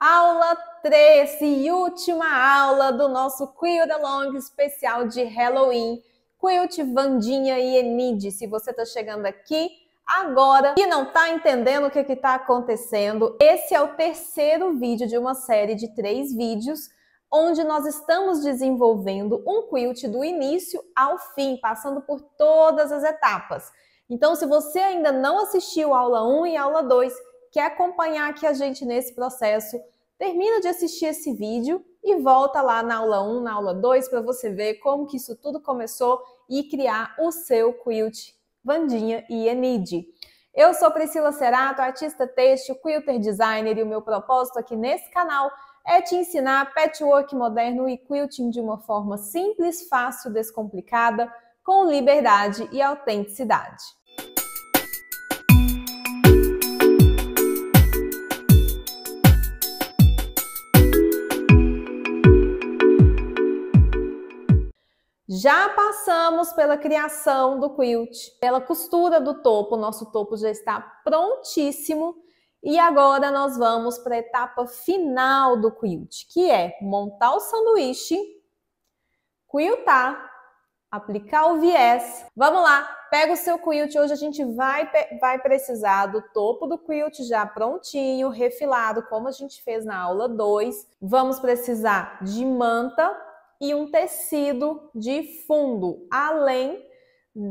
Aula 13 e última aula do nosso Quilt Along especial de Halloween. Quilt, Vandinha e Enid. Se você está chegando aqui agora e não está entendendo o que está acontecendo, esse é o terceiro vídeo de uma série de 3 vídeos onde nós estamos desenvolvendo um quilt do início ao fim, passando por todas as etapas. Então, se você ainda não assistiu a aula 1 e a aula 2, quer acompanhar aqui a gente nesse processo, termina de assistir esse vídeo e volta lá na aula 1, na aula 2, para você ver como que isso tudo começou e criar o seu quilt Vandinha e Enid. Eu sou Priscila Cerato, artista têxtil, quilter designer, e o meu propósito aqui nesse canal é te ensinar patchwork moderno e quilting de uma forma simples, fácil, descomplicada, com liberdade e autenticidade. Já passamos pela criação do quilt, pela costura do topo, nosso topo já está prontíssimo e agora nós vamos para a etapa final do quilt, que é montar o sanduíche, quiltar, aplicar o viés. Vamos lá, pega o seu quilt, hoje a gente vai precisar do topo do quilt já prontinho, refilado, como a gente fez na aula 2. Vamos precisar de manta e um tecido de fundo, além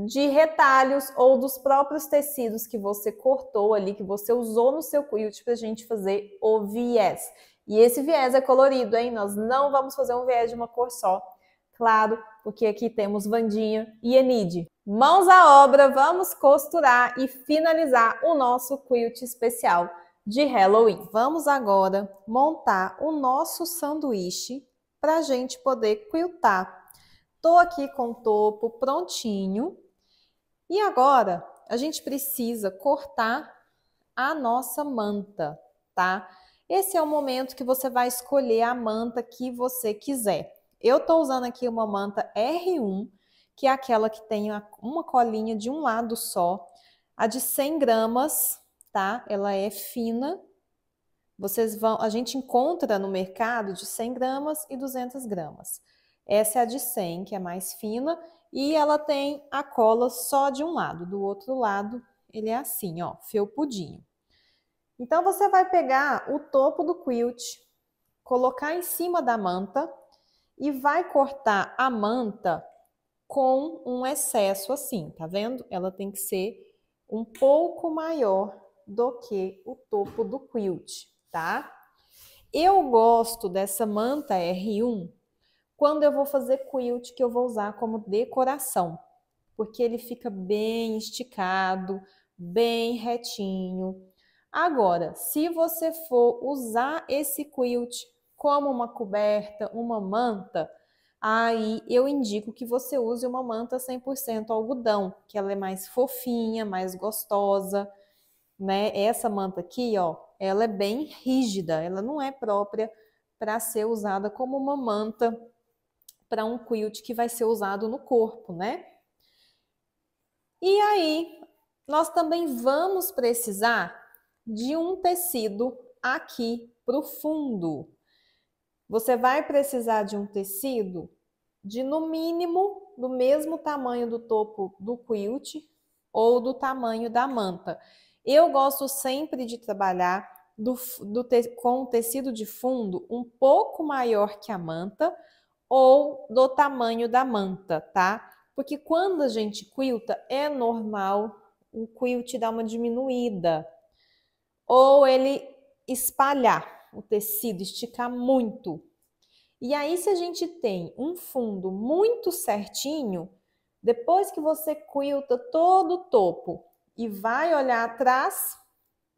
de retalhos ou dos próprios tecidos que você cortou ali, que você usou no seu quilt para a gente fazer o viés. E esse viés é colorido, hein? Nós não vamos fazer um viés de uma cor só, claro, porque aqui temos Vandinha e Enid. Mãos à obra, vamos costurar e finalizar o nosso quilt especial de Halloween. Vamos agora montar o nosso sanduíche para a gente poder quiltar. Tô aqui com o topo prontinho. E agora, a gente precisa cortar a nossa manta, tá? Esse é o momento que você vai escolher a manta que você quiser. Eu tô usando aqui uma manta R1, que é aquela que tem uma colinha de um lado só. A de 100 gramas, tá? Ela é fina. A gente encontra no mercado de 100 gramas e 200 gramas. Essa é a de 100, que é mais fina, e ela tem a cola só de um lado. Do outro lado, ele é assim, ó, felpudinho. Então, você vai pegar o topo do quilt, colocar em cima da manta e vai cortar a manta com um excesso assim, tá vendo? Ela tem que ser um pouco maior do que o topo do quilt, tá? Eu gosto dessa manta R1 quando eu vou fazer quilt, que eu vou usar como decoração, porque ele fica bem esticado, bem retinho. Agora, se você for usar esse quilt como uma coberta, uma manta, aí eu indico que você use uma manta 100% algodão, que ela é mais fofinha, mais gostosa, né? Essa manta aqui, ó, ela é bem rígida, ela não é própria para ser usada como uma manta para um quilt que vai ser usado no corpo, né? E aí, nós também vamos precisar de um tecido aqui para o fundo. Você vai precisar de um tecido de, no mínimo, do mesmo tamanho do topo do quilt ou do tamanho da manta. Eu gosto sempre de trabalhar com o tecido de fundo um pouco maior que a manta ou do tamanho da manta, tá? Porque quando a gente quilta, é normal o quilt dar uma diminuída ou ele espalhar o tecido, esticar muito. E aí, se a gente tem um fundo muito certinho, depois que você quilta todo o topo e vai olhar atrás,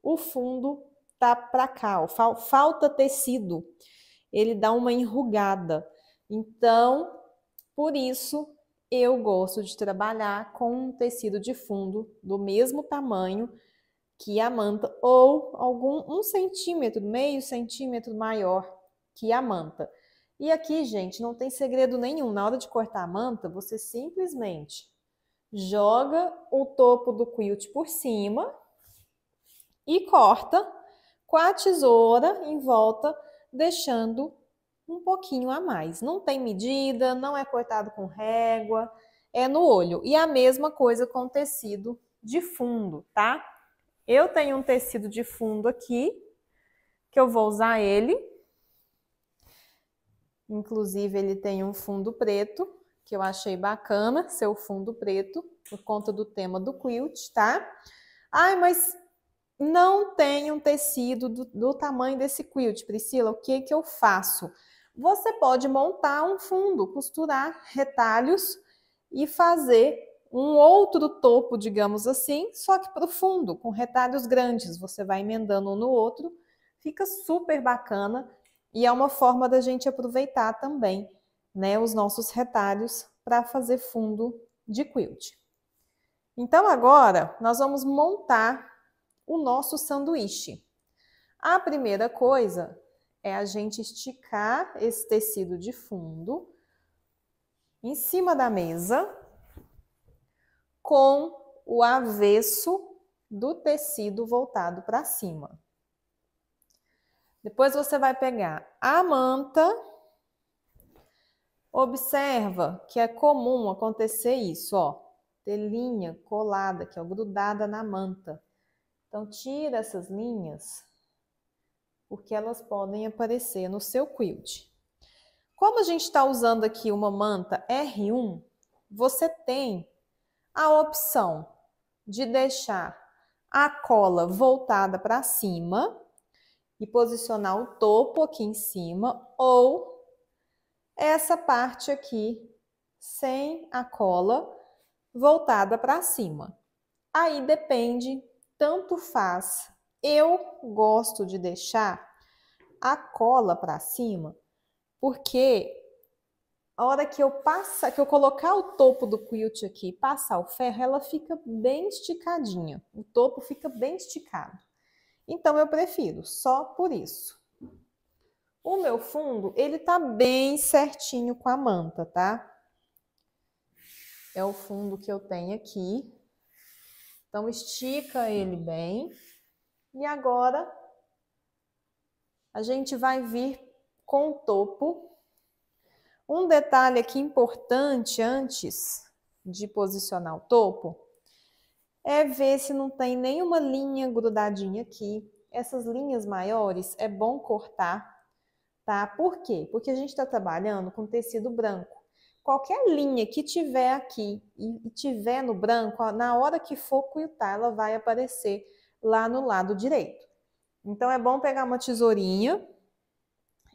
o fundo tá para cá, ó, falta tecido, ele dá uma enrugada. Então, por isso, eu gosto de trabalhar com um tecido de fundo do mesmo tamanho que a manta, ou um centímetro, meio centímetro maior que a manta. E aqui, gente, não tem segredo nenhum. Na hora de cortar a manta, você simplesmente joga o topo do quilt por cima e corta com a tesoura em volta, deixando um pouquinho a mais. Não tem medida, não é cortado com régua, é no olho. E a mesma coisa com o tecido de fundo, tá? Eu tenho um tecido de fundo aqui, que eu vou usar ele. Inclusive, ele tem um fundo preto, que eu achei bacana, seu fundo preto, por conta do tema do quilt, tá? Ai, mas não tem um tecido do tamanho desse quilt, Priscila, o que que eu faço? Você pode montar um fundo, costurar retalhos e fazer um outro topo, digamos assim, só que para o fundo, com retalhos grandes. Você vai emendando um no outro, fica super bacana e é uma forma da gente aproveitar também, né, os nossos retalhos para fazer fundo de quilt. Então agora nós vamos montar o nosso sanduíche. A primeira coisa é a gente esticar esse tecido de fundo em cima da mesa com o avesso do tecido voltado para cima. Depois você vai pegar a manta. Observa que é comum acontecer isso, ó, ter linha colada aqui, ó, grudada na manta. Então tira essas linhas, porque elas podem aparecer no seu quilt. Como a gente está usando aqui uma manta R1, você tem a opção de deixar a cola voltada para cima e posicionar o topo aqui em cima, ou essa parte aqui sem a cola voltada para cima. Aí depende, tanto faz. Eu gosto de deixar a cola para cima, porque a hora que eu colocar o topo do quilt aqui e passar o ferro, ela fica bem esticadinha. O topo fica bem esticado. Então eu prefiro só por isso. O meu fundo, ele tá bem certinho com a manta, tá? É o fundo que eu tenho aqui. Então estica ele bem. E agora a gente vai vir com o topo. Um detalhe aqui importante antes de posicionar o topo é ver se não tem nenhuma linha grudadinha aqui. Essas linhas maiores é bom cortar, tá? Por quê? Porque a gente está trabalhando com tecido branco. Qualquer linha que tiver aqui e tiver no branco, na hora que for quiltar, ela vai aparecer lá no lado direito. Então é bom pegar uma tesourinha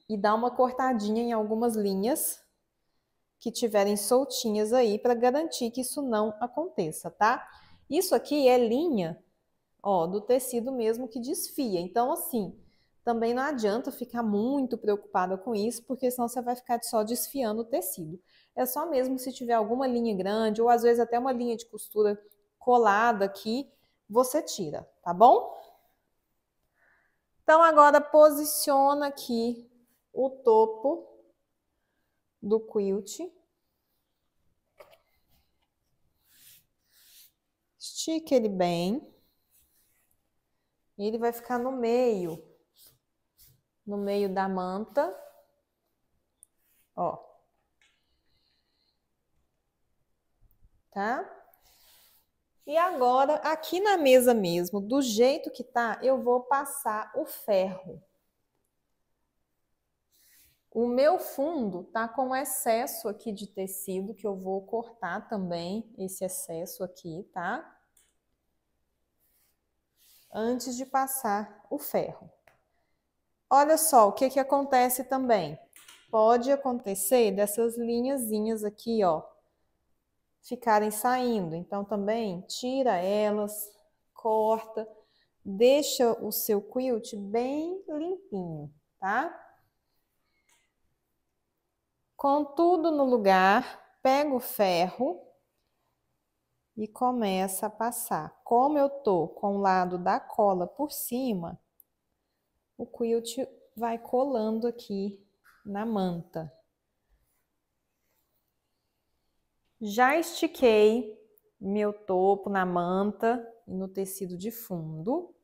e dar uma cortadinha em algumas linhas que tiverem soltinhas aí para garantir que isso não aconteça, tá? Isso aqui é linha, ó, do tecido mesmo que desfia. Então, assim, também não adianta ficar muito preocupada com isso, porque senão você vai ficar só desfiando o tecido. É só mesmo se tiver alguma linha grande, ou às vezes até uma linha de costura colada aqui, você tira, tá bom? Então, agora posiciona aqui o topo do quilt. Estica ele bem. Ele vai ficar no meio da manta, ó. Tá? E agora, aqui na mesa mesmo, do jeito que tá, eu vou passar o ferro. O meu fundo tá com excesso aqui de tecido, que eu vou cortar também esse excesso aqui, tá? Antes de passar o ferro. Olha só, o que que acontece também? Pode acontecer dessas linhazinhas aqui, ó, ficarem saindo. Então também tira elas, corta, deixa o seu quilt bem limpinho, tá? Com tudo no lugar, pega o ferro e começa a passar. Como eu tô com o lado da cola por cima, o quilt vai colando aqui na manta. Já estiquei meu topo na manta e no tecido de fundo.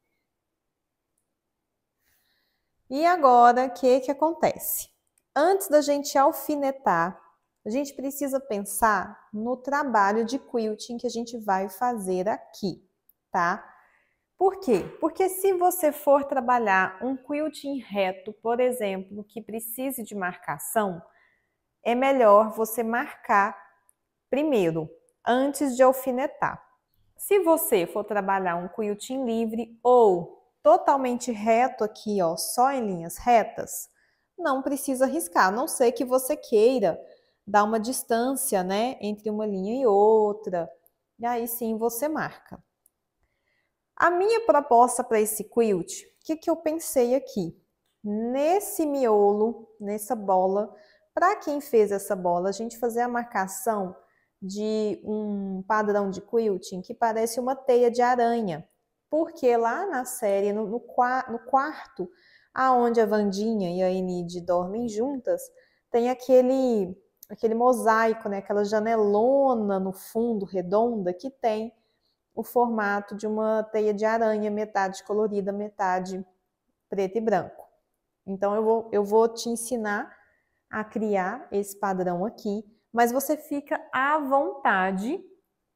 E agora, o que acontece? Antes da gente alfinetar, a gente precisa pensar no trabalho de quilting que a gente vai fazer aqui, tá? Por quê? Porque se você for trabalhar um quilting reto, por exemplo, que precise de marcação, é melhor você marcar primeiro, antes de alfinetar. Se você for trabalhar um quilting livre ou totalmente reto aqui, ó, só em linhas retas, não precisa riscar, a não ser que você queira dar uma distância, né, entre uma linha e outra, e aí sim você marca. A minha proposta para esse quilt, o que eu pensei aqui? Nesse miolo, nessa bola, para quem fez essa bola, a gente fazer a marcação de um padrão de quilting que parece uma teia de aranha. Porque lá na série, no quarto, aonde a Wandinha e a Enid dormem juntas, tem aquele mosaico, né? Aquela janelona no fundo, redonda, que tem o formato de uma teia de aranha, metade colorida, metade preto e branco. Então eu vou te ensinar a criar esse padrão aqui, mas você fica à vontade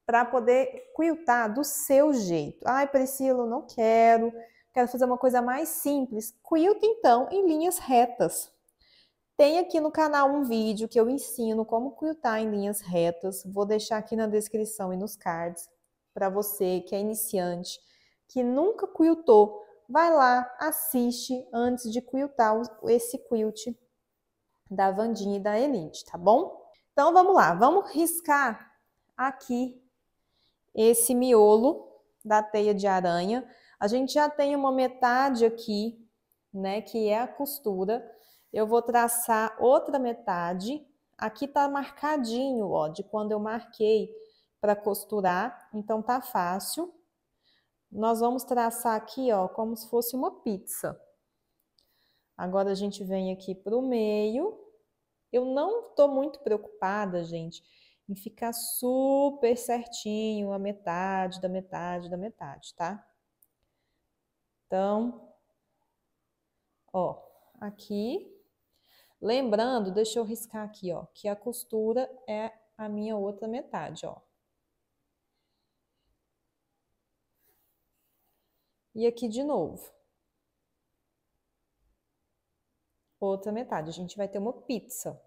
para poder quiltar do seu jeito. Ai, Priscila, não quero fazer uma coisa mais simples. Quilta então em linhas retas. Tem aqui no canal um vídeo que eu ensino como quiltar em linhas retas. Vou deixar aqui na descrição e nos cards para você que é iniciante, que nunca quiltou. Vai lá, assiste antes de quiltar esse quilt da Wandinha e da Enid, tá bom? Então vamos lá, vamos riscar aqui esse miolo da teia de aranha. A gente já tem uma metade aqui, né, que é a costura. Eu vou traçar outra metade. Aqui tá marcadinho, ó, de quando eu marquei para costurar, então tá fácil. Nós vamos traçar aqui, ó, como se fosse uma pizza. Agora a gente vem aqui pro meio. Eu não tô muito preocupada, gente, em ficar super certinho a metade da metade da metade, tá? Então, ó, aqui, lembrando, deixa eu riscar aqui, ó, que a costura é a minha outra metade, ó. E aqui de novo. Outra metade, a gente vai ter uma pizza.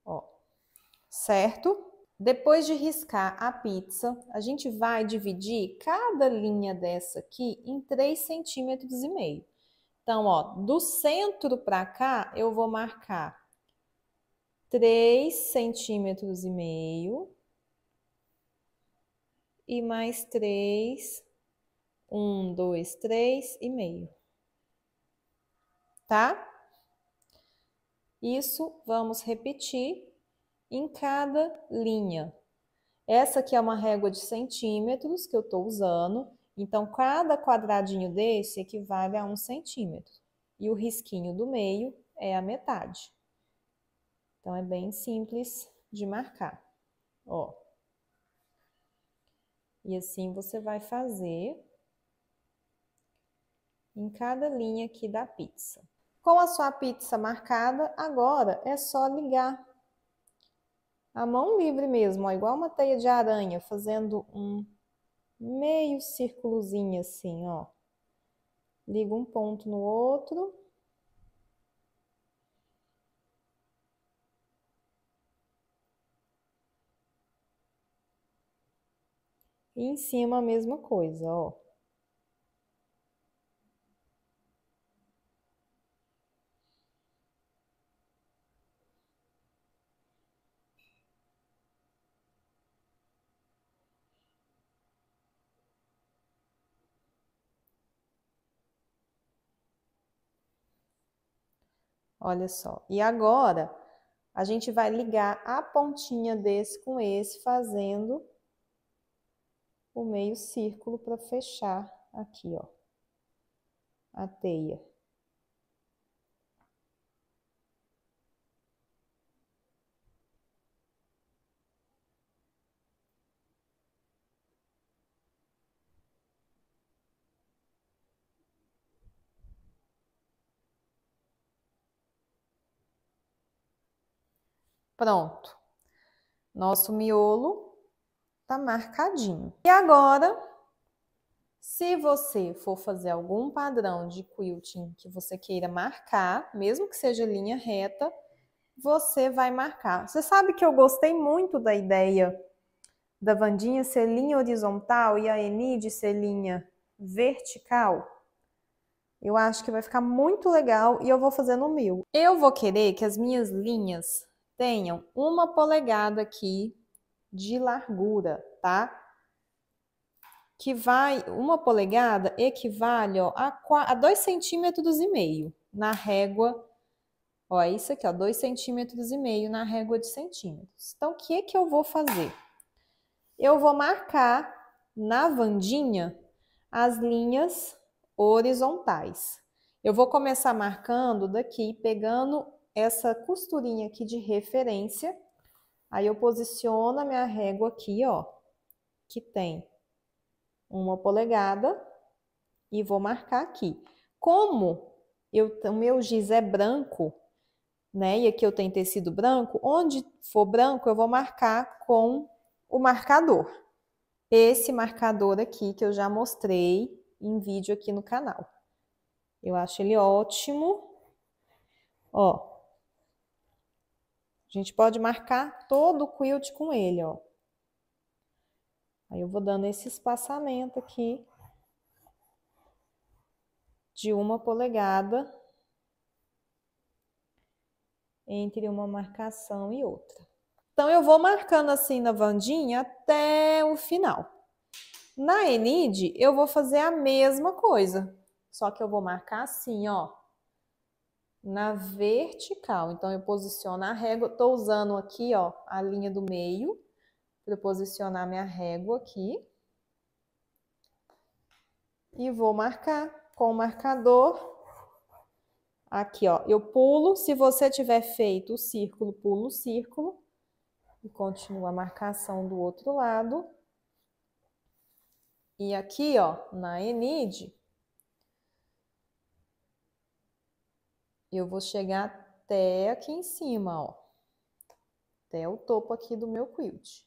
Ó, certo? Depois de riscar a pizza, a gente vai dividir cada linha dessa aqui em 3,5 centímetros. Então, ó, do centro para cá, eu vou marcar 3,5 centímetros e mais 3, 1, 2, 3,5, tá? Isso vamos repetir em cada linha. Essa aqui é uma régua de centímetros que eu estou usando, então cada quadradinho desse equivale a 1 centímetro. E o risquinho do meio é a metade. Então é bem simples de marcar, ó. E assim você vai fazer em cada linha aqui da pizza. Com a sua pizza marcada, agora é só ligar a mão livre mesmo, ó, igual uma teia de aranha, fazendo um meio círculozinho assim, ó. Liga um ponto no outro. E em cima a mesma coisa, ó. Olha só. E agora, a gente vai ligar a pontinha desse com esse, fazendo o meio círculo para fechar aqui, ó, a teia. Pronto. Nosso miolo tá marcadinho. E agora, se você for fazer algum padrão de quilting que você queira marcar, mesmo que seja linha reta, você vai marcar. Você sabe que eu gostei muito da ideia da Wandinha ser linha horizontal e a Enide ser linha vertical? Eu acho que vai ficar muito legal e eu vou fazer no meu. Eu vou querer que as minhas linhas tenham 1 polegada aqui de largura, tá? Que vai, 1 polegada equivale, ó, a 2,5 centímetros na régua. Ó, é isso aqui, ó, 2,5 centímetros na régua de centímetros. Então, o que eu vou fazer? Eu vou marcar na Wandinha as linhas horizontais. Eu vou começar marcando daqui, pegando essa costurinha aqui de referência. Aí eu posiciono a minha régua aqui, ó, que tem 1 polegada e vou marcar aqui. Como o meu giz é branco, né, e aqui eu tenho tecido branco, onde for branco eu vou marcar com o marcador. Esse marcador aqui que eu já mostrei em vídeo aqui no canal. Eu acho ele ótimo. Ó. A gente pode marcar todo o quilt com ele, ó. Aí eu vou dando esse espaçamento aqui de 1 polegada entre uma marcação e outra. Então, eu vou marcando assim na Wandinha até o final. Na Enide, eu vou fazer a mesma coisa, só que eu vou marcar assim, ó, na vertical. Então, eu posiciono a régua, tô usando aqui, ó, a linha do meio, para posicionar minha régua aqui. E vou marcar com o marcador. Aqui, ó, eu pulo. Se você tiver feito o círculo, pulo o círculo. E continua a marcação do outro lado. E aqui, ó, na Enide, eu vou chegar até aqui em cima, ó. Até o topo aqui do meu quilt.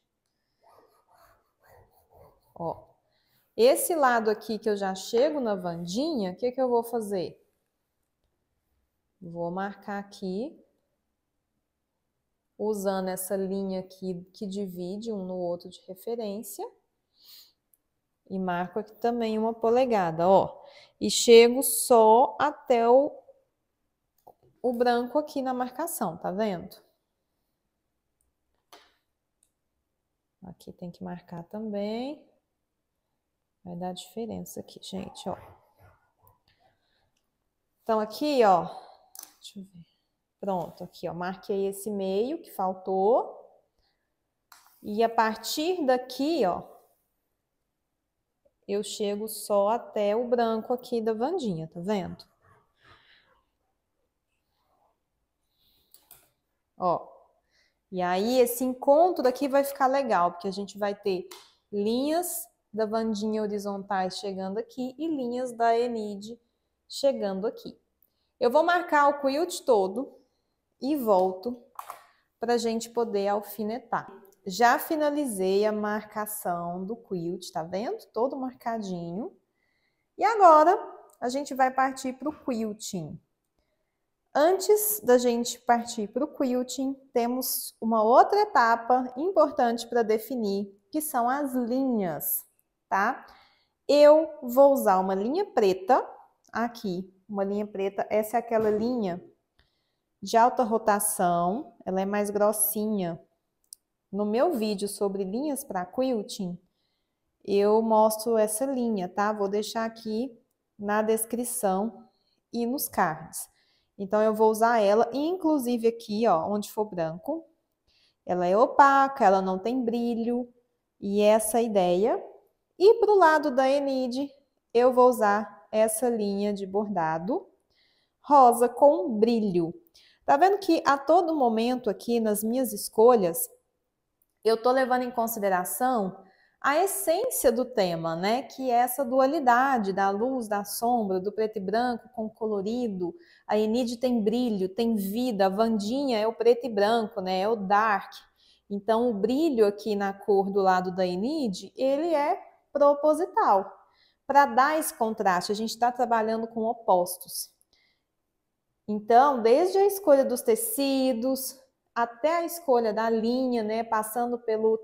Ó. Esse lado aqui que eu já chego na Wandinha, o que eu vou fazer? Vou marcar aqui, usando essa linha aqui que divide um no outro de referência. E marco aqui também 1 polegada, ó. E chego só até o branco aqui na marcação, tá vendo? Aqui tem que marcar também. Vai dar diferença aqui, gente, ó. Então, aqui, ó, deixa eu ver. Pronto, aqui, ó, marquei esse meio que faltou. E a partir daqui, ó, eu chego só até o branco aqui da Wandinha, tá vendo? Ó. E aí, esse encontro aqui vai ficar legal, porque a gente vai ter linhas da Wandinha horizontais chegando aqui e linhas da Enide chegando aqui. Eu vou marcar o quilt todo e volto para a gente poder alfinetar. Já finalizei a marcação do quilt, tá vendo? Todo marcadinho. E agora, a gente vai partir para o quilting. Antes da gente partir para o quilting, temos uma outra etapa importante para definir, que são as linhas, tá? Eu vou usar uma linha preta aqui, uma linha preta, essa é aquela linha de alta rotação, ela é mais grossinha. No meu vídeo sobre linhas para quilting, eu mostro essa linha, tá? Vou deixar aqui na descrição e nos cards. Então, eu vou usar ela, inclusive aqui, ó, onde for branco. Ela é opaca, ela não tem brilho, e essa é a ideia. E pro lado da Enide, eu vou usar essa linha de bordado rosa com brilho. Tá vendo que a todo momento aqui nas minhas escolhas, eu tô levando em consideração a essência do tema, né? Que é essa dualidade da luz, da sombra, do preto e branco com colorido. A Enide tem brilho, tem vida. A Wandinha é o preto e branco, né? É o dark. Então, o brilho aqui na cor do lado da Enide, ele é proposital. Para dar esse contraste, a gente está trabalhando com opostos. Então, desde a escolha dos tecidos, até a escolha da linha, né? Passando pelo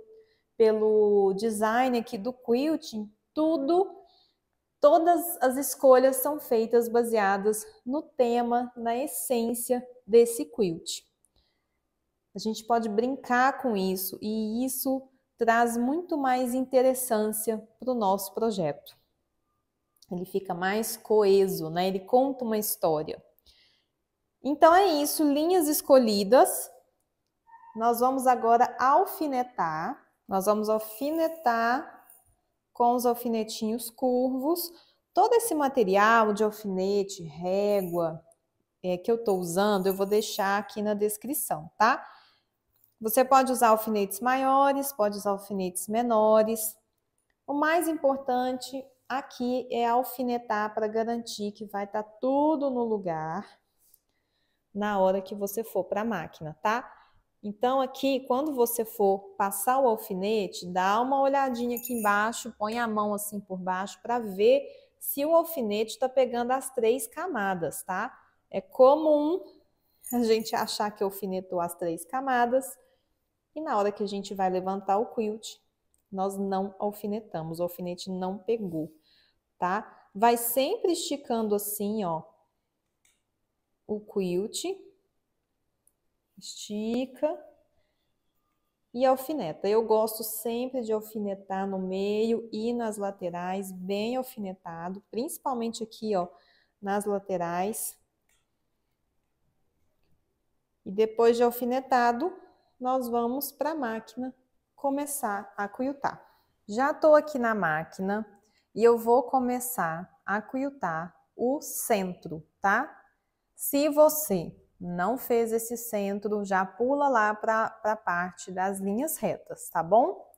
design aqui do quilting, todas as escolhas são feitas baseadas no tema, na essência desse quilt. A gente pode brincar com isso e isso traz muito mais interessância para o nosso projeto. Ele fica mais coeso, né? Ele conta uma história. Então é isso, linhas escolhidas. Nós vamos agora alfinetar. Nós vamos alfinetar com os alfinetinhos curvos. Todo esse material de alfinete, régua, que eu estou usando, eu vou deixar aqui na descrição, tá? Você pode usar alfinetes maiores, pode usar alfinetes menores. O mais importante aqui é alfinetar para garantir que vai estar tudo no lugar na hora que você for para a máquina, tá? Então, aqui, quando você for passar o alfinete, dá uma olhadinha aqui embaixo, põe a mão assim por baixo para ver se o alfinete está pegando as 3 camadas, tá? É comum a gente achar que alfinetou as 3 camadas e na hora que a gente vai levantar o quilt, nós não alfinetamos, o alfinete não pegou, tá? Vai sempre esticando assim, ó, o quilt. Estica e alfineta. Eu gosto sempre de alfinetar no meio e nas laterais, bem alfinetado, principalmente aqui, ó, nas laterais. E depois de alfinetado, nós vamos para a máquina começar a quiltar. Já estou aqui na máquina e eu vou começar a quiltar o centro, tá? Se você não fez esse centro, já pula lá para a parte das linhas retas, tá bom?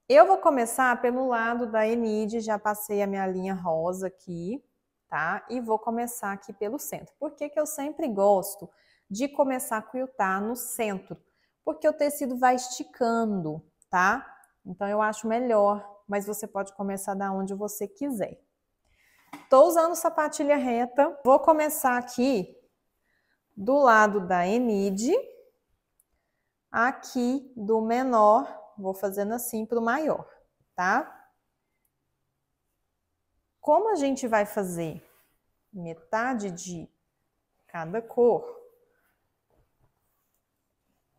Eu vou começar pelo lado da Enide, já passei a minha linha rosa aqui, tá? E vou começar aqui pelo centro. Por que que eu sempre gosto de começar a quiltar no centro? Porque o tecido vai esticando, tá? Então eu acho melhor, mas você pode começar da onde você quiser. Estou usando sapatilha reta, vou começar aqui do lado da Enide, aqui do menor, vou fazendo assim para o maior, tá? Como a gente vai fazer metade de cada cor,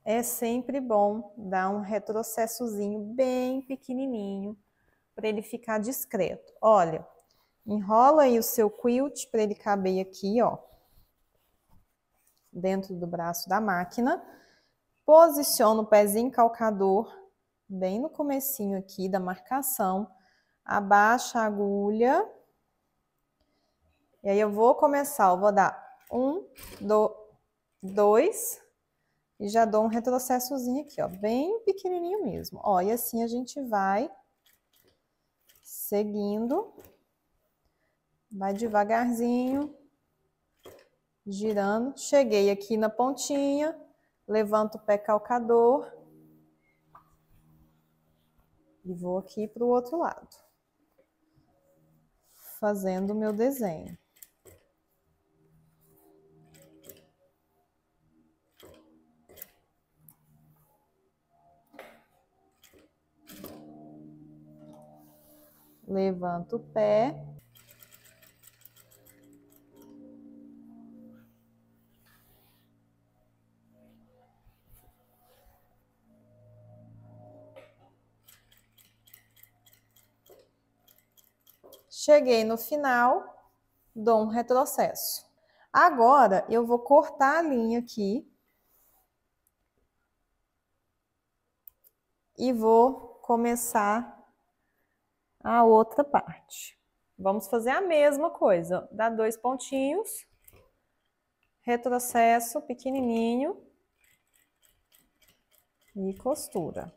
é sempre bom dar um retrocessozinho bem pequenininho para ele ficar discreto. Olha, enrola aí o seu quilt para ele caber aqui, ó, dentro do braço da máquina. Posiciona o pezinho calcador bem no comecinho aqui da marcação. Abaixa a agulha. E aí eu vou começar, eu vou dar 1, 2 e já dou um retrocessozinho aqui, ó, bem pequenininho mesmo. Ó, e assim a gente vai seguindo, vai devagarzinho, girando. Cheguei aqui na pontinha, levanto o pé calcador e vou aqui para o outro lado, fazendo o meu desenho. Levanto o pé. Cheguei no final, dou um retrocesso. Agora, eu vou cortar a linha aqui e vou começar a outra parte. Vamos fazer a mesma coisa. Dá 2 pontinhos, retrocesso pequenininho e costura.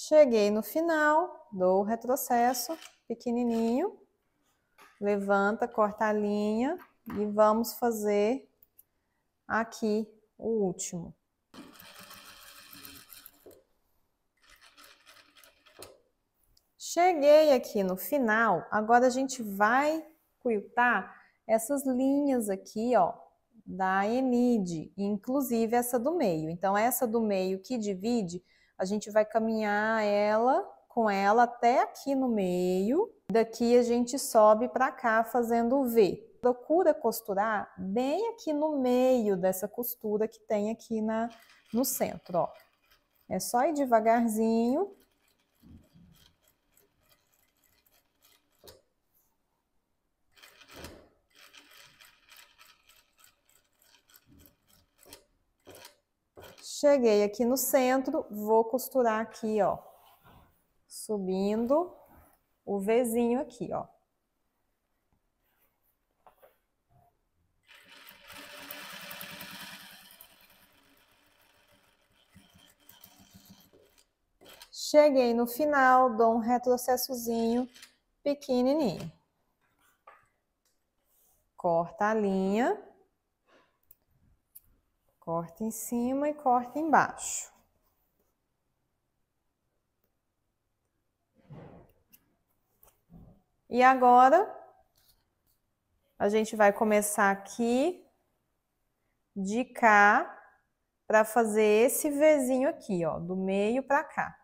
Cheguei no final, dou o retrocesso pequenininho, levanta, corta a linha e vamos fazer aqui o último. Cheguei aqui no final, agora a gente vai quiltar essas linhas aqui, ó, da Enide, inclusive essa do meio. Então, essa do meio que divide, a gente vai caminhar com ela até aqui no meio. Daqui a gente sobe para cá fazendo o V. Procura costurar bem aqui no meio dessa costura que tem aqui no centro, ó. É só ir devagarzinho. Cheguei aqui no centro, vou costurar aqui, ó, subindo o Vzinho aqui, ó. Cheguei no final, dou um retrocessozinho pequenininho. Corta a linha. Corta em cima e corta embaixo. E agora, a gente vai começar aqui, de cá, para fazer esse Vzinho aqui, ó, do meio para cá.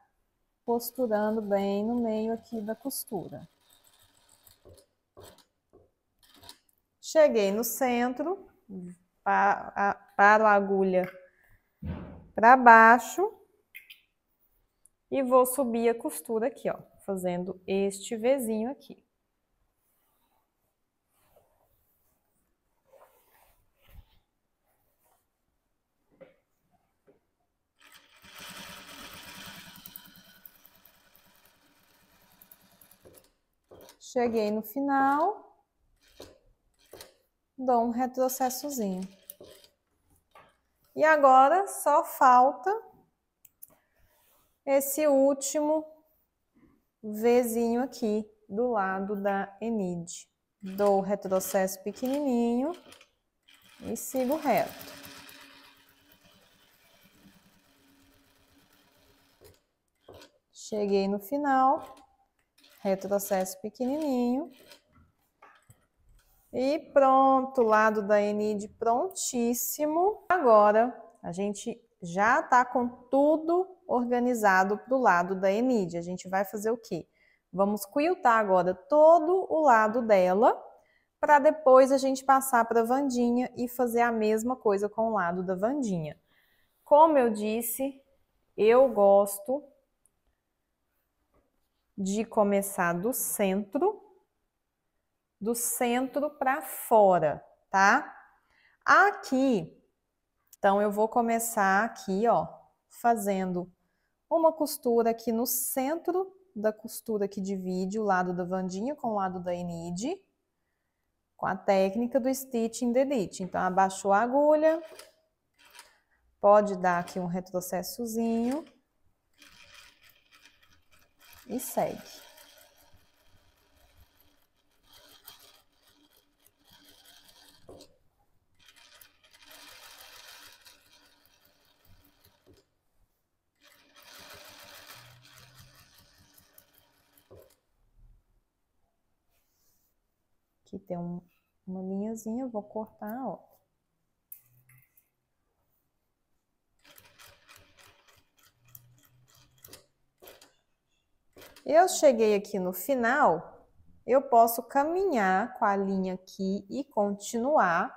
Costurando bem no meio aqui da costura. Cheguei no centro, paro a agulha para baixo e vou subir a costura aqui, ó, fazendo este Vzinho aqui. Cheguei no final, dou um retrocessozinho. E agora só falta esse último Vzinho aqui do lado da Enide. Dou o retrocesso pequenininho e sigo reto. Cheguei no final, retrocesso pequenininho. E pronto, o lado da Enide prontíssimo. Agora, a gente já tá com tudo organizado pro lado da Enide. A gente vai fazer o quê? Vamos quiltar agora todo o lado dela, para depois a gente passar para a Wandinha e fazer a mesma coisa com o lado da Wandinha. Como eu disse, eu gosto de começar do centro para fora, tá? Aqui, então eu vou começar aqui, ó, fazendo uma costura aqui no centro da costura que divide o lado da Wandinha com o lado da Enide, com a técnica do Stitch in the Ditch. Então, abaixou a agulha, pode dar aqui um retrocessozinho e segue. Aqui tem uma linhazinha, eu vou cortar, ó. Eu cheguei aqui no final, eu posso caminhar com a linha aqui e continuar,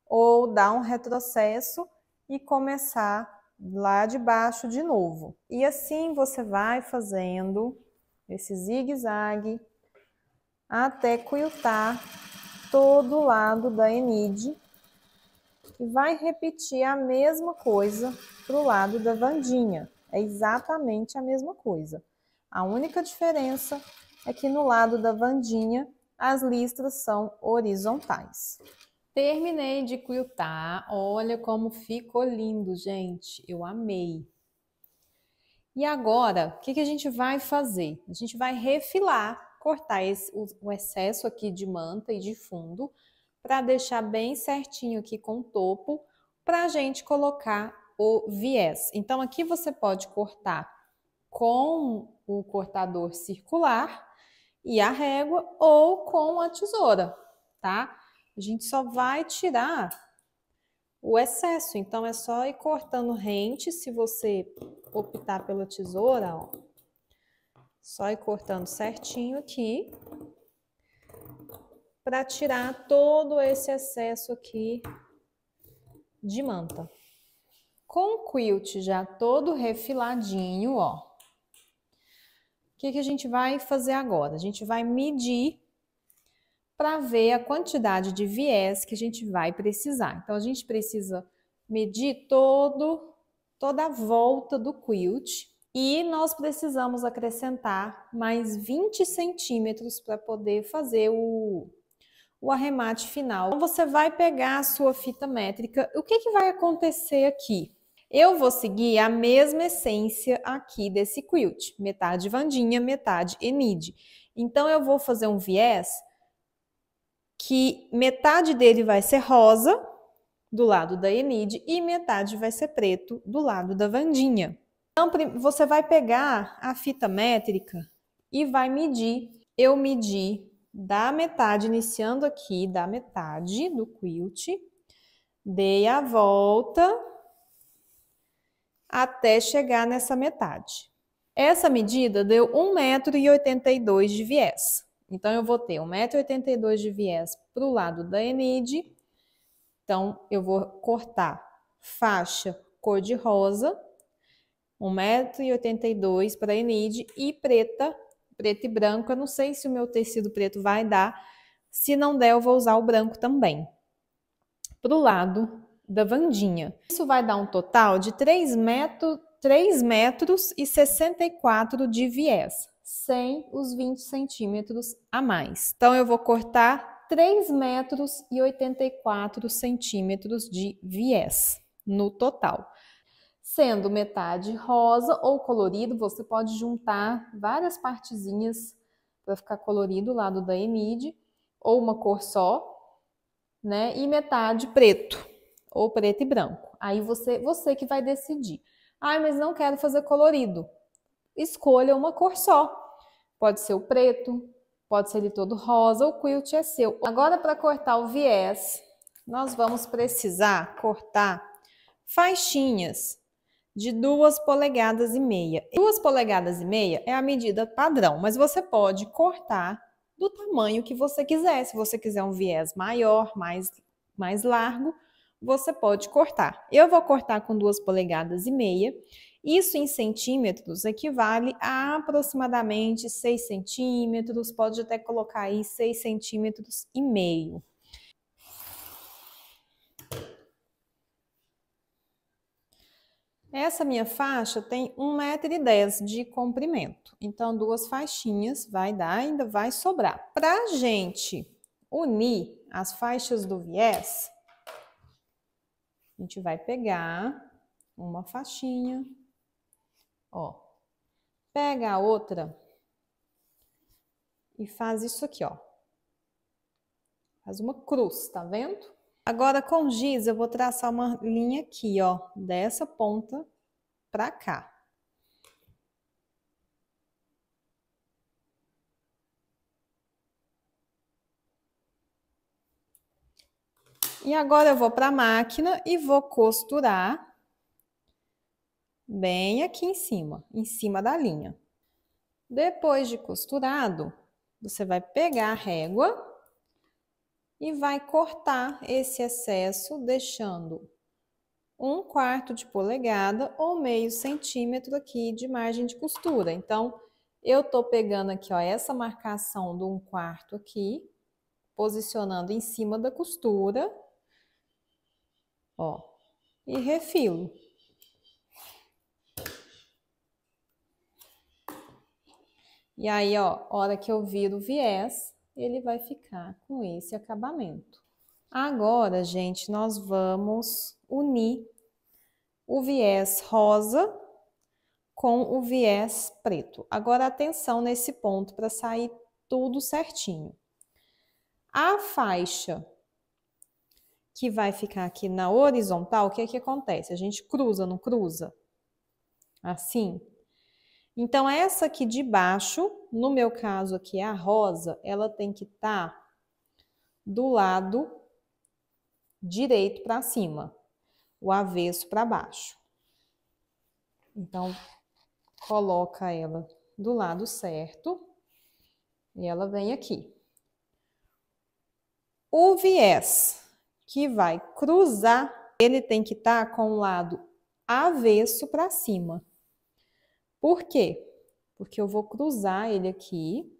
ou dar um retrocesso e começar lá de baixo de novo. E assim você vai fazendo esse zigue-zague até quiltar todo o lado da Enide e vai repetir a mesma coisa para o lado da Wandinha. É exatamente a mesma coisa. A única diferença é que no lado da Wandinha as listras são horizontais. Terminei de quiltar, olha como ficou lindo, gente, eu amei. E agora, o que a gente vai fazer? A gente vai refilar, cortar o excesso aqui de manta e de fundo, para deixar bem certinho aqui com o topo, para a gente colocar o viés. Então, aqui você pode cortar com o cortador circular e a régua ou com a tesoura, tá? A gente só vai tirar o excesso, então é só ir cortando rente, se você optar pela tesoura, ó. Só ir cortando certinho aqui para tirar todo esse excesso aqui de manta. Com o quilt já todo refiladinho, ó. O que a gente vai fazer agora? A gente vai medir para ver a quantidade de viés que a gente vai precisar. Então, a gente precisa medir toda a volta do quilt e nós precisamos acrescentar mais 20 centímetros para poder fazer o arremate final. Então, você vai pegar a sua fita métrica. O que vai acontecer aqui? Eu vou seguir a mesma essência aqui desse quilt. Metade Wandinha, metade Enide. Então, eu vou fazer um viés que metade dele vai ser rosa, do lado da Enide, e metade vai ser preto, do lado da Wandinha. Então, você vai pegar a fita métrica e vai medir. Eu medi da metade, iniciando aqui, da metade do quilt, dei a volta até chegar nessa metade. Essa medida deu 1,82 m de viés. Então, eu vou ter 1,82 m de viés para o lado da Enide. Então, eu vou cortar faixa cor de rosa, 1,82 m para a Enide, e preta, preto e branco. Eu não sei se o meu tecido preto vai dar. Se não der, eu vou usar o branco também. Para o lado da Wandinha. Isso vai dar um total de 3,64 metros de viés, sem os 20 centímetros a mais. Então, eu vou cortar 3,84 metros de viés no total. Sendo metade rosa ou colorido, você pode juntar várias partezinhas para ficar colorido o lado da Enide, ou uma cor só, né? E metade preto, ou preto e branco. Aí você que vai decidir. Ah, mas não quero fazer colorido. Escolha uma cor só. Pode ser o preto, pode ser ele todo rosa, o quilt é seu. Agora, para cortar o viés, nós vamos precisar cortar faixinhas de 2,5 polegadas. 2,5 polegadas é a medida padrão, mas você pode cortar do tamanho que você quiser. Se você quiser um viés maior, mais largo, você pode cortar. Eu vou cortar com 2,5 polegadas. Isso em centímetros equivale a aproximadamente 6 centímetros, pode até colocar aí 6,5 centímetros. Essa minha faixa tem 1,10 m de comprimento, então 2 faixinhas vai dar, ainda vai sobrar. Para a gente unir as faixas do viés, a gente vai pegar uma faixinha, ó, pega a outra e faz isso aqui, ó. Faz uma cruz, tá vendo? Agora, com giz, eu vou traçar uma linha aqui, ó, dessa ponta pra cá. E agora eu vou para a máquina e vou costurar bem aqui em cima da linha. Depois de costurado, você vai pegar a régua e vai cortar esse excesso, deixando 1/4 de polegada ou meio centímetro aqui de margem de costura. Então, eu tô pegando aqui, ó, essa marcação do 1/4 aqui, posicionando em cima da costura, ó, e refilo. E aí, ó, hora que eu viro o viés, ele vai ficar com esse acabamento. Agora, gente, nós vamos unir o viés rosa com o viés preto. Agora, atenção nesse ponto para sair tudo certinho. A faixa que vai ficar aqui na horizontal, o que é que acontece? A gente cruza, não cruza? Assim. Então, essa aqui de baixo, no meu caso aqui, a rosa, ela tem que estar do lado direito para cima, o avesso para baixo. Então, coloca ela do lado certo e ela vem aqui. O viés que vai cruzar, ele tem que estar com o lado avesso para cima. Por quê? Porque eu vou cruzar ele aqui,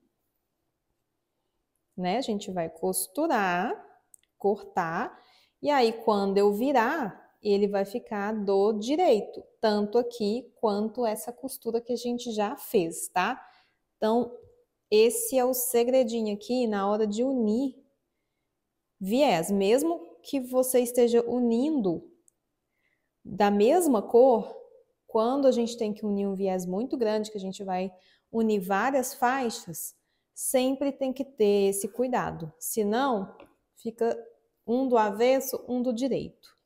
né? A gente vai costurar, cortar, e aí quando eu virar, ele vai ficar do direito, tanto aqui quanto essa costura que a gente já fez, tá? Então, esse é o segredinho aqui na hora de unir viés, mesmo que você esteja unindo da mesma cor, quando a gente tem que unir um viés muito grande, que a gente vai unir várias faixas, sempre tem que ter esse cuidado, senão fica um do avesso, um do direito.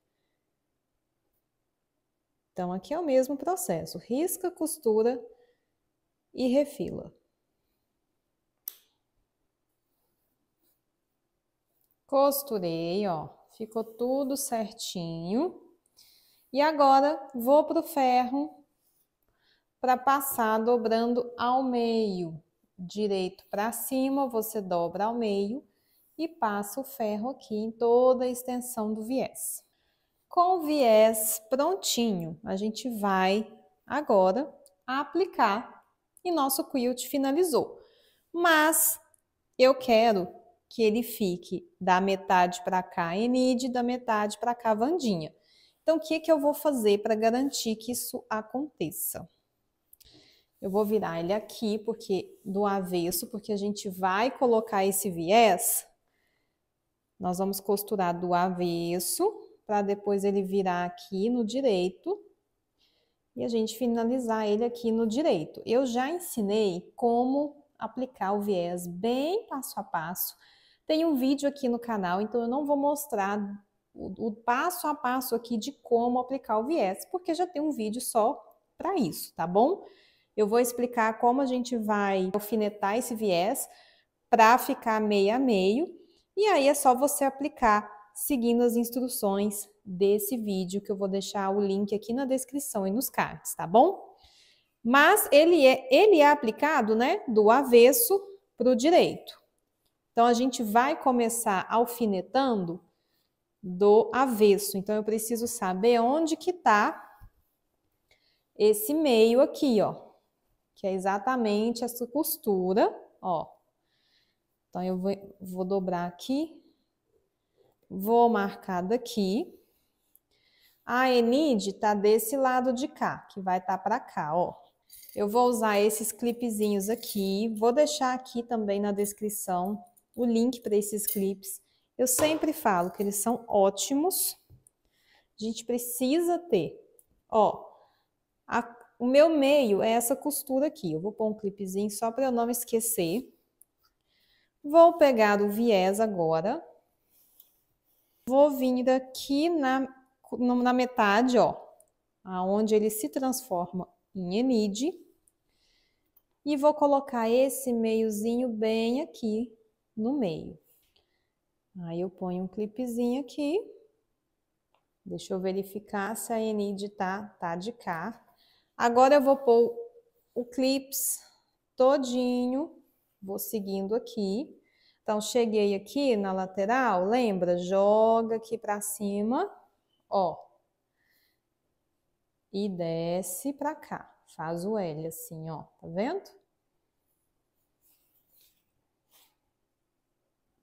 Então, aqui é o mesmo processo, risca, costura e refila. Costurei, ó, ficou tudo certinho. E agora, vou pro ferro para passar dobrando ao meio. Direito para cima, você dobra ao meio e passa o ferro aqui em toda a extensão do viés. Com o viés prontinho, a gente vai agora aplicar e nosso quilt finalizou. Mas eu quero que ele fique da metade para cá Enide, da metade para cá Wandinha. Então, o que eu vou fazer para garantir que isso aconteça? Eu vou virar ele aqui, porque do avesso, porque a gente vai colocar esse viés. Nós vamos costurar do avesso, para depois ele virar aqui no direito. E a gente finalizar ele aqui no direito. Eu já ensinei como aplicar o viés bem passo a passo. Tem um vídeo aqui no canal, então eu não vou mostrar o passo a passo aqui de como aplicar o viés, porque já tem um vídeo só para isso, tá bom? Eu vou explicar como a gente vai alfinetar esse viés para ficar meio a meio, e aí é só você aplicar seguindo as instruções desse vídeo, que eu vou deixar o link aqui na descrição e nos cards, tá bom? Mas ele é aplicado, né, do avesso para o direito. Então, a gente vai começar alfinetando do avesso. Então, eu preciso saber onde que tá esse meio aqui, ó. Que é exatamente essa costura, ó. Então, eu vou dobrar aqui. Vou marcar daqui. A Enide tá desse lado de cá, que vai estar para cá, ó. Eu vou usar esses clipezinhos aqui. Vou deixar aqui também na descrição o link para esses clipes. Eu sempre falo que eles são ótimos. A gente precisa ter. Ó, o meu meio é essa costura aqui. Eu vou pôr um clipezinho só para eu não esquecer. Vou pegar o viés agora. Vou vir aqui na metade, ó, aonde ele se transforma em Enide. E vou colocar esse meiozinho bem aqui no meio. Aí eu ponho um clipezinho aqui. Deixa eu verificar se a Enide tá de cá. Agora eu vou pôr o clips todinho, vou seguindo aqui. Então, cheguei aqui na lateral, lembra? Joga aqui pra cima, ó. E desce pra cá. Faz o L assim, ó. Tá vendo?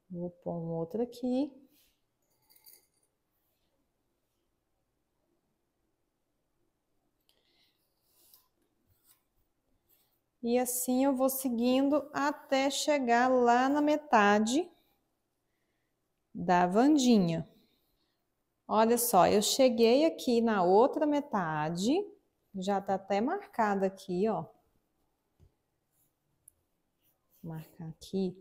Vou pôr um outro aqui. E assim eu vou seguindo até chegar lá na metade da Wandinha. Olha só, eu cheguei aqui na outra metade. Já tá até marcada aqui, ó. Vou marcar aqui.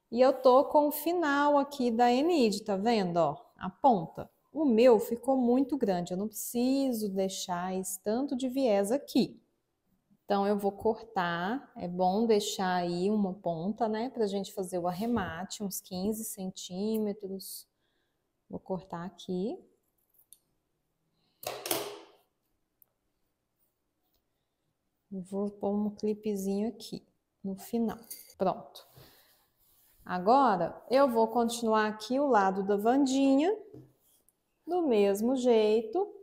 E eu tô com o final aqui da Enid, tá vendo, ó? A ponta. O meu ficou muito grande, eu não preciso deixar esse tanto de viés aqui. Então, eu vou cortar, é bom deixar aí uma ponta, né, pra gente fazer o arremate, uns 15 centímetros. Vou cortar aqui. Vou pôr um clipezinho aqui no final. Pronto. Agora, eu vou continuar aqui o lado da Wandinha, do mesmo jeito.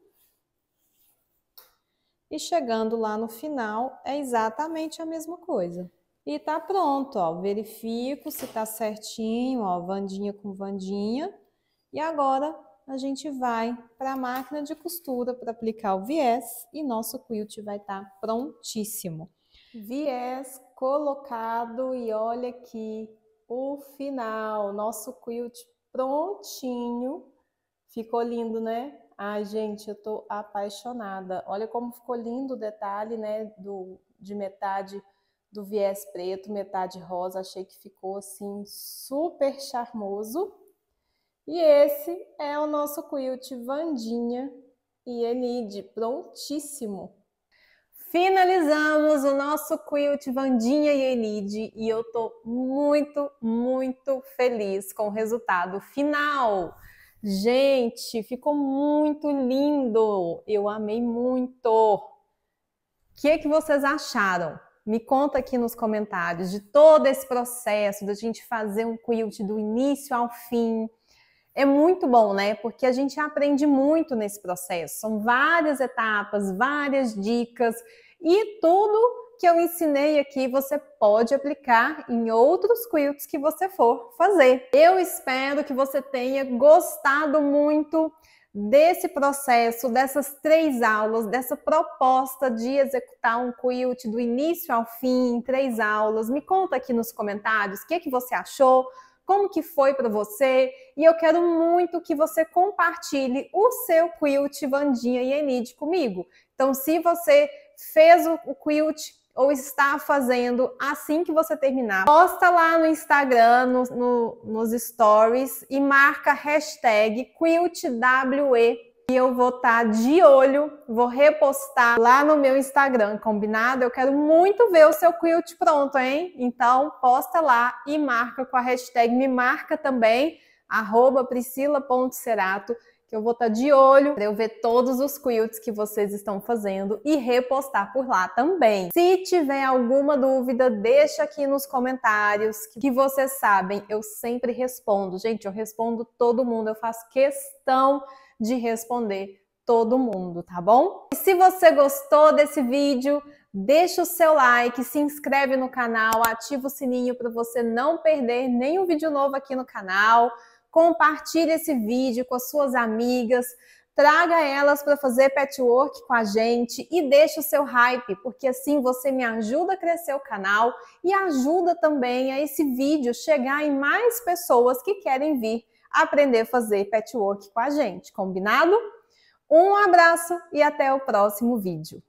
E chegando lá no final, é exatamente a mesma coisa. E tá pronto, ó. Verifico se tá certinho, ó, Wandinha com Wandinha. E agora a gente vai para a máquina de costura para aplicar o viés e nosso quilt vai estar prontíssimo. Viés colocado e olha aqui o final, nosso quilt prontinho. Ficou lindo, né? Ai, gente, eu tô apaixonada. Olha como ficou lindo o detalhe, né, de metade do viés preto, metade rosa. Achei que ficou assim super charmoso. E esse é o nosso quilt Wandinha e Enid, prontíssimo. Finalizamos o nosso quilt Wandinha e Enid e eu tô muito, muito feliz com o resultado final. Gente, ficou muito lindo, eu amei muito. O que vocês acharam? Me conta aqui nos comentários de todo esse processo da gente fazer um quilt do início ao fim. É muito bom, né? Porque a gente aprende muito nesse processo. São várias etapas, várias dicas e tudo que eu ensinei aqui você pode aplicar em outros quilts que você for fazer. Eu espero que você tenha gostado muito desse processo, dessas 3 aulas, dessa proposta de executar um quilt do início ao fim, em 3 aulas. Me conta aqui nos comentários o que você achou, como que foi para você, e eu quero muito que você compartilhe o seu quilt Wandinha e Enid comigo. Então, se você fez o quilt ou está fazendo assim que você terminar, posta lá no Instagram, nos stories e marca hashtag QuiltWE. E eu vou estar de olho, vou repostar lá no meu Instagram, combinado? Eu quero muito ver o seu quilt pronto, hein? Então, posta lá e marca com a hashtag, me marca também, @priscila.cerato, que eu vou estar de olho para eu ver todos os quilts que vocês estão fazendo e repostar por lá também. Se tiver alguma dúvida, deixa aqui nos comentários, que vocês sabem, eu sempre respondo. Gente, eu respondo todo mundo, eu faço questão de responder todo mundo, tá bom? E se você gostou desse vídeo, deixa o seu like, se inscreve no canal, ativa o sininho para você não perder nenhum vídeo novo aqui no canal. Compartilhe esse vídeo com as suas amigas, traga elas para fazer patchwork com a gente e deixa o seu hype, porque assim você me ajuda a crescer o canal e ajuda também a esse vídeo chegar em mais pessoas que querem vir aprender a fazer patchwork com a gente, combinado? Um abraço e até o próximo vídeo.